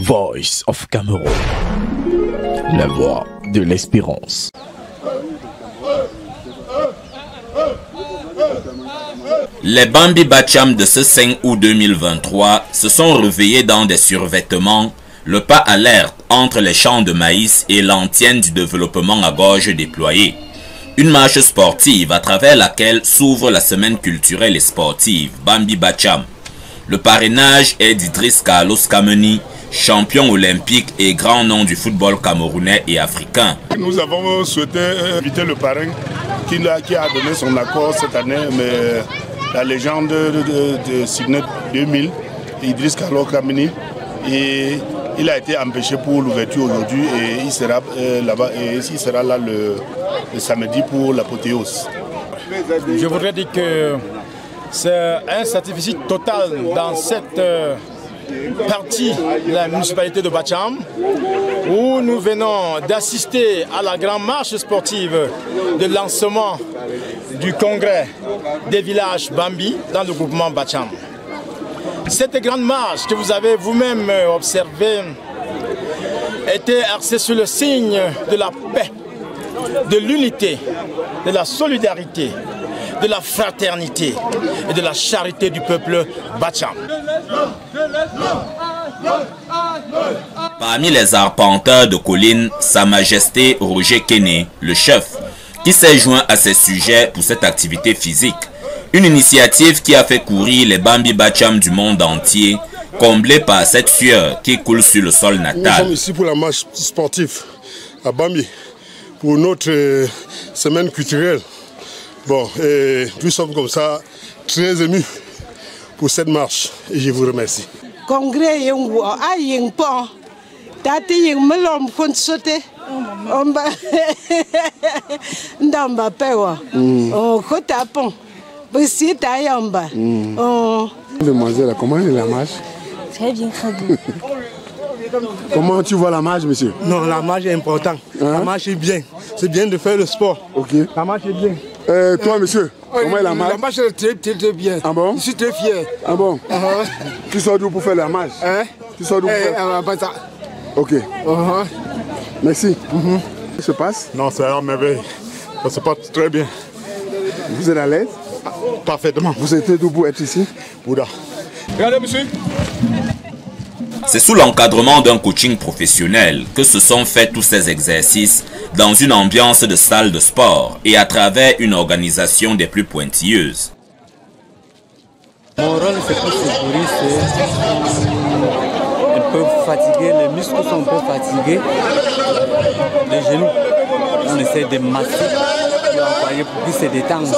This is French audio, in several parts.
Voice of Cameroun, la voix de l'espérance. Les Bambi Bacham de ce 5 août 2023 se sont réveillés dans des survêtements, le pas alerte entre les champs de maïs et l'antienne du développement à gorge déployée. Une marche sportive à travers laquelle s'ouvre la semaine culturelle et sportive Bambi Bacham. Le parrainage est d'Idriss Carlos Kameni, champion olympique et grand nom du football camerounais et africain. Nous avons souhaité inviter le parrain qui a donné son accord cette année, mais la légende de Sydney 2000, Idriss Carlos Kameni, et il a été empêché pour l'ouverture aujourd'hui et il sera là-bas et il sera là le samedi pour l'apothéose. Je voudrais dire que c'est un sacrifice total dans cette partie de la municipalité de Bacham où nous venons d'assister à la grande marche sportive de lancement du congrès des villages Bambi dans le groupement Bacham. Cette grande marche que vous avez vous-même observée était axée sur le signe de la paix, de l'unité, de la solidarité, de la fraternité et de la charité du peuple Bacham. Parmi les arpenteurs de collines, Sa Majesté Roger Kene, le chef, qui s'est joint à ces sujets pour cette activité physique. Une initiative qui a fait courir les Bambi Bacham du monde entier, comblée par cette sueur qui coule sur le sol natal. Nous sommes ici pour la marche sportive à Bambi, pour notre semaine culturelle. Bon, et nous sommes comme ça très émus pour cette marche et je vous remercie. Congrès tati melom font sauter ndamba pewa kota pon bisi tayamba. Demoiselle, comment est la marche? Très bien, très bien. Comment tu vois la marche, monsieur? Non, la marche est importante. La marche est bien. C'est bien de faire le sport. Ok. La marche est bien. Toi, monsieur, comment est la marche? La marche est très bien. Ah bon? Je suis très fier. Ah bon? Tu sors d'où pour faire la marche? Tu sors d'où pour faire? Ok. Merci. Qu'est-ce qui se passe? Non, c'est un merveille. Ça se passe très bien. Vous êtes à l'aise? Parfaitement. Vous êtes d'où pour être ici? Bouddha. Regardez, monsieur. C'est sous l'encadrement d'un coaching professionnel que se sont faits tous ces exercices dans une ambiance de salle de sport et à travers une organisation des plus pointilleuses. Mon rôle, c'est pour secourir, c'est un peu fatigué, les muscles sont un peu fatigués, les genoux, on essaie de masser pour qu'ils se détendent, bien.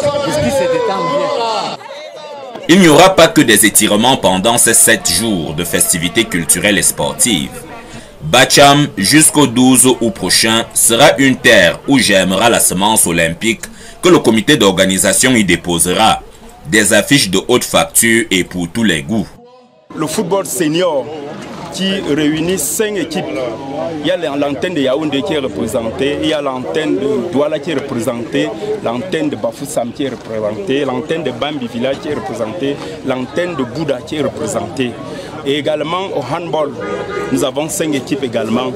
Il n'y aura pas que des étirements pendant ces 7 jours de festivités culturelles et sportives. Bacham, jusqu'au 12 août prochain, sera une terre où germera la semence olympique que le comité d'organisation y déposera. Des affiches de haute facture et pour tous les goûts. Le football senior qui réunit 5 équipes. Il y a l'antenne de Yaoundé qui est représentée, il y a l'antenne de Douala qui est représentée, l'antenne de Bafoussam qui est représentée, l'antenne de Bambi Village qui est représentée, l'antenne de Bouddha qui est représentée. Et également au handball, nous avons 5 équipes également.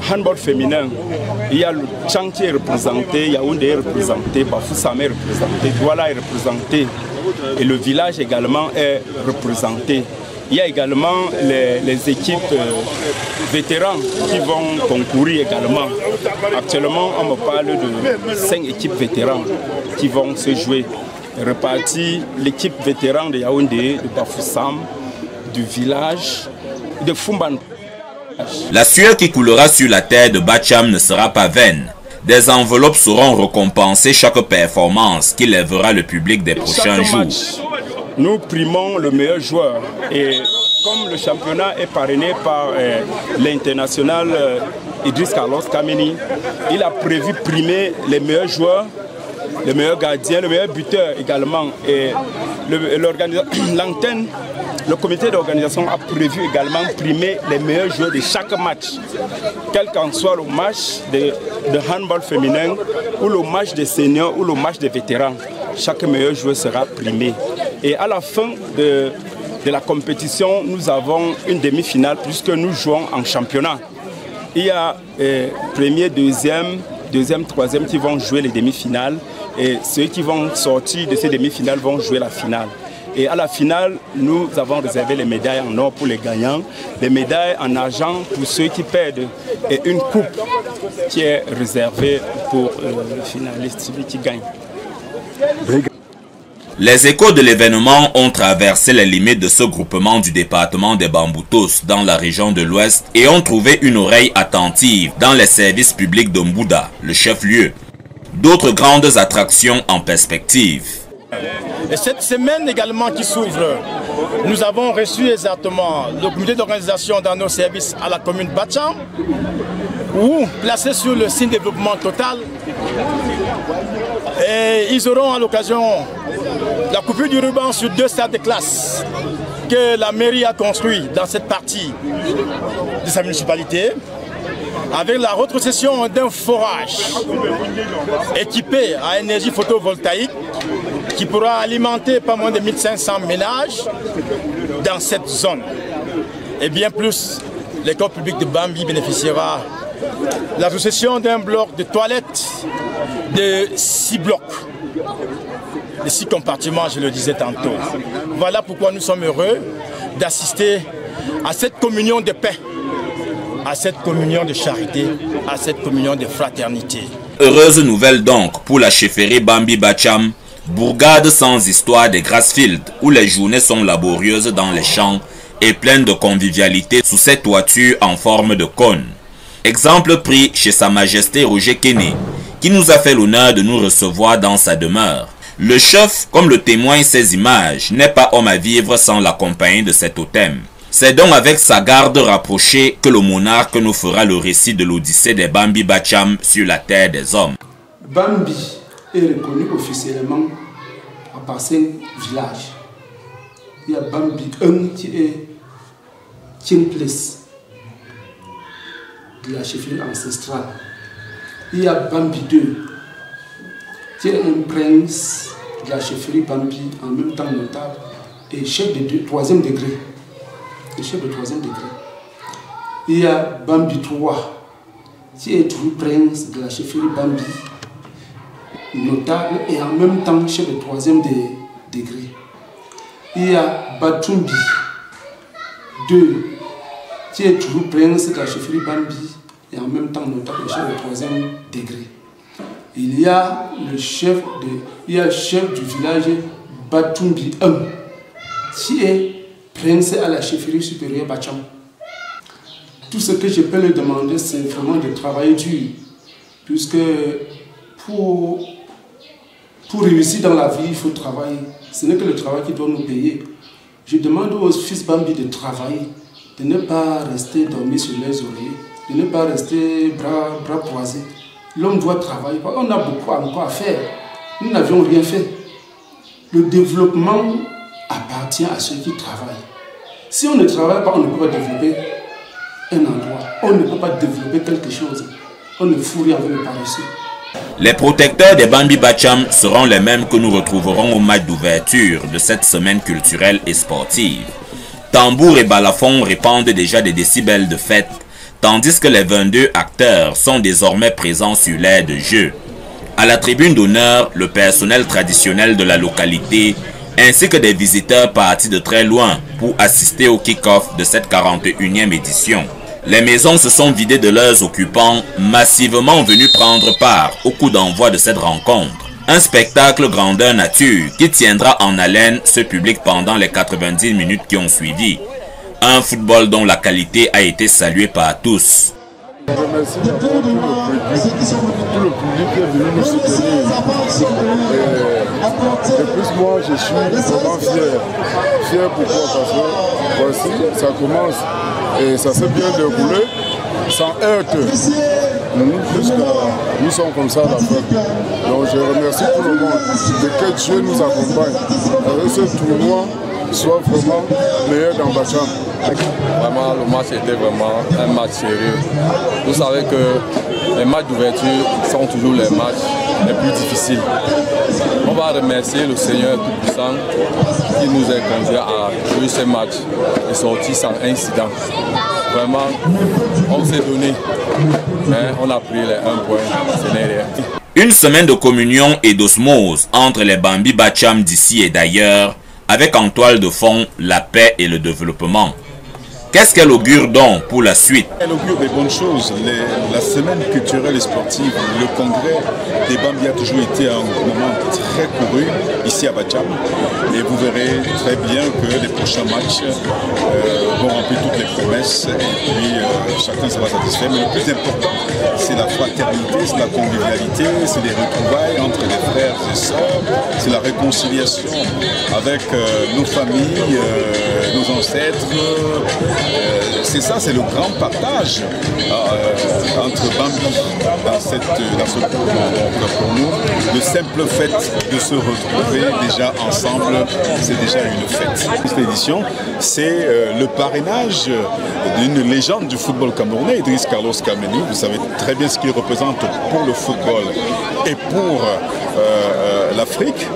Handball féminin, il y a le Tchang qui est représenté, Yaoundé est représenté, Bafoussam est représenté, Douala est représenté et le village également est représenté. Il y a également les équipes vétérans qui vont concourir également. Actuellement, on me parle de 5 équipes vétérans qui vont se jouer. Reparties, l'équipe vétéran de Yaoundé, de Bafoussam, du village, de Fumban. La sueur qui coulera sur la terre de Bacham ne sera pas vaine. Des enveloppes seront récompensées chaque performance qui lèvera le public des prochains jours. Nous primons le meilleur joueur et comme le championnat est parrainé par l'international Idriss Carlos Kameni, il a prévu primer les meilleurs joueurs, les meilleurs gardiens, les meilleurs buteurs également. Et l'antenne, le comité d'organisation a prévu également primer les meilleurs joueurs de chaque match, quel qu'en soit le match de handball féminin ou le match des seniors ou le match des vétérans. Chaque meilleur joueur sera primé. Et à la fin de de la compétition, nous avons une demi-finale puisque nous jouons en championnat. Il y a premier, deuxième, troisième qui vont jouer les demi-finales et ceux qui vont sortir de ces demi-finales vont jouer la finale. Et à la finale, nous avons réservé les médailles en or pour les gagnants, les médailles en argent pour ceux qui perdent et une coupe qui est réservée pour le finaliste, celui qui gagne. Les échos de l'événement ont traversé les limites de ce groupement du département des Bamboutos dans la région de l'Ouest et ont trouvé une oreille attentive dans les services publics de Mbouda, le chef-lieu. D'autres grandes attractions en perspective. Et cette semaine également qui s'ouvre, nous avons reçu exactement le comité d'organisation dans nos services à la commune Bacham, où placé sur le signe développement total, et ils auront à l'occasion la coupure du ruban sur 2 stades de classe que la mairie a construit dans cette partie de sa municipalité, avec la rétrocession d'un forage équipé à énergie photovoltaïque qui pourra alimenter pas moins de 1500 ménages dans cette zone. Et bien plus, l'école publique de Bambi bénéficiera de la rétrocession d'un bloc de toilettes de 6 blocs. Les 6 compartiments, je le disais tantôt. Voilà pourquoi nous sommes heureux d'assister à cette communion de paix, à cette communion de charité, à cette communion de fraternité. Heureuse nouvelle donc pour la chefferie Bambi Bacham, bourgade sans histoire des Grassfields, où les journées sont laborieuses dans les champs et pleines de convivialité sous cette toiture en forme de cône. Exemple pris chez Sa Majesté Roger Kenney, qui nous a fait l'honneur de nous recevoir dans sa demeure. Le chef, comme le témoignent ces images, n'est pas homme à vivre sans la compagnie de cet totem. C'est donc avec sa garde rapprochée que le monarque nous fera le récit de l'odyssée des Bambi Bacham sur la terre des hommes. Bambi est reconnu officiellement à part 5 villages. Il y a Bambi 1 qui est Tienples, de la chefferie ancestrale. Il y a Bambi 2 qui est un prince de la chefferie Bambi, en même temps notable, et chef de 3e degré. Il y a Bambi 3 qui est toujours prince de la chefferie Bambi, notable et en même temps chef de 3e degré. Il y a Batumbi 2 qui est toujours prince de la chefferie Bambi et en même temps notable et chef de 3e degré. Il y a le chef du village Batumbi 1 qui est prince à la chefferie supérieure Bacham. Tout ce que je peux lui demander, c'est vraiment de travailler dur, puisque pour réussir dans la vie, il faut travailler. Ce n'est que le travail qui doit nous payer. Je demande aux fils Bambi de travailler, de ne pas rester dormir sur les oreillers, de ne pas rester bras croisés. L'homme doit travailler. On a beaucoup encore à faire. Nous n'avions rien fait. Le développement appartient à ceux qui travaillent. Si on ne travaille pas, on ne peut pas développer un endroit. On ne peut pas développer quelque chose. On ne fout rien avec le paresseux. Les protecteurs des Bambi Bacham seront les mêmes que nous retrouverons au match d'ouverture de cette semaine culturelle et sportive. Tambour et balafon répandent déjà des décibels de fête, tandis que les 22 acteurs sont désormais présents sur l'aire de jeu. À la tribune d'honneur, le personnel traditionnel de la localité ainsi que des visiteurs partis de très loin pour assister au kick-off de cette 41e édition. Les maisons se sont vidées de leurs occupants, massivement venus prendre part au coup d'envoi de cette rencontre. Un spectacle grandeur nature qui tiendra en haleine ce public pendant les 90 minutes qui ont suivi. Un football dont la qualité a été saluée par tous. Je remercie d'abord tout le public qui est venu nous soutenir. Et plus moi, je suis vraiment fier. Fier pourquoi? Parce que voici, ça commence et ça s'est bien déroulé, sans heurte. Nous sommes comme ça à la fin. Donc je remercie tout le monde. Et que Dieu nous accompagne. Avec ce tournoi soit vraiment meilleur dans Bacham. Vraiment, le match était vraiment un match sérieux. Vous savez que les matchs d'ouverture sont toujours les matchs les plus difficiles. On va remercier le Seigneur Tout-Puissant qui nous a conduits à jouer ce match et sortir sans incident. Vraiment, on s'est donné, mais on a pris les 1 point, ce n'est rien. Une semaine de communion et d'osmose entre les Bambi Bacham d'ici et d'ailleurs, avec en toile de fond la paix et le développement. Qu'est-ce qu'elle augure donc pour la suite? Elle augure des bonnes choses. La semaine culturelle et sportive, le congrès des Bambi a toujours été un moment très couru ici à Bacham. Et vous verrez très bien que les prochains matchs vont remplir toutes les promesses et puis chacun sera satisfait. Mais le plus important, c'est la fraternité, c'est la convivialité, c'est les retrouvailles entre les frères et sœurs, c'est la réconciliation avec nos familles, nos ancêtres. C'est ça, c'est le grand partage entre Bambi dans ce moment. Donc pour nous, le simple fait de se retrouver déjà ensemble, c'est déjà une fête. Cette édition, c'est le parrainage d'une légende du football camerounais, Idriss Carlos Kameni. Vous savez très bien ce qu'il représente pour le football et pour l'Afrique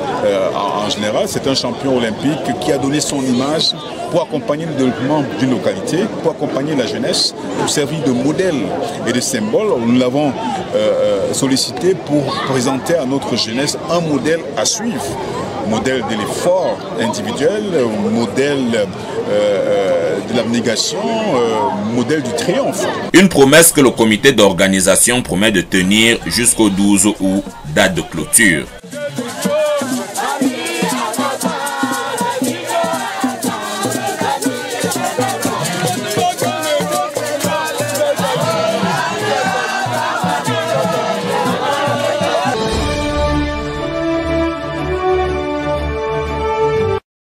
en général. C'est un champion olympique qui a donné son image pour accompagner le développement d'une localité, pour accompagner la jeunesse, pour servir de modèle et de symbole. Nous l'avons sollicité pour présenter à notre jeunesse un modèle à suivre. Modèle de l'effort individuel, modèle de l'abnégation, modèle du triomphe. Une promesse que le comité d'organisation promet de tenir jusqu'au 12 août, date de clôture.